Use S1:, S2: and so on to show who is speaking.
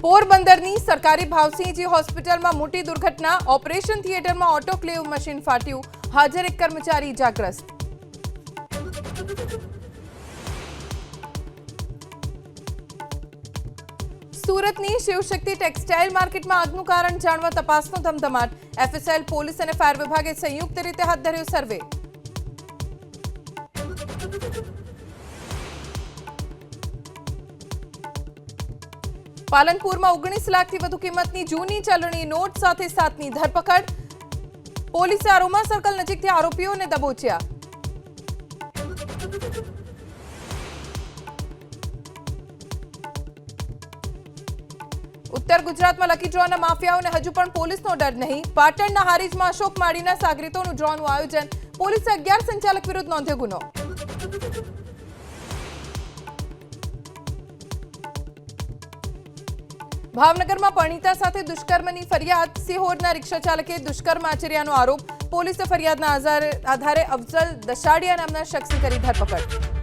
S1: પોરબંદરની સરકારી ભાવસિંહજી હોસ્પિટલમાં મોટી દુર્ઘટના। ઓપરેશન થિયેટરમાં ઓટોક્લેવ મશીન ફાટ્યું, હાજર એક કર્મચારી ઇજાગ્રસ્ત। સુરતની શિવશક્તિ ટેક્સટાઇલ માર્કેટમાં આગનું કારણ જાણવા તપાસનો ધમધમાટ। એફએસએલ, પોલીસ અને ફાયર વિભાગે સંયુક્ત રીતે હાથ ધર્યો સર્વે। પાલનપુરમાં 19 લાખથી વધુ કિંમતની જૂની ચલણી નોટ સાથે 7ની ધરપકડ। પોલીસે આરોમા સર્કલ નજીકથી આરોપીઓને દબોચ્યા। ઉત્તર ગુજરાતમાં લકી ડ્રોના માફિયાઓને હજુ પણ પોલીસનો ડર નહીં। પાટણના હારીજમાં અશોક માળીના સાગરીતોનું ડ્રોનું આયોજન। પોલીસે 11 સંચાલક વિરુદ્ધ નોંધ્યો ગુનો। ભાવનગરમાં પરિણીતા સાથે દુષ્કર્મની ફરિયાદ। સિહોરના રિક્ષા ચાલકે દુષ્કર્મ આચર્યાનો આરોપ। પોલીસે ફરિયાદના આધારે અફઝલ દશાડિયા નામના શખ્સની કરી ધરપકડ।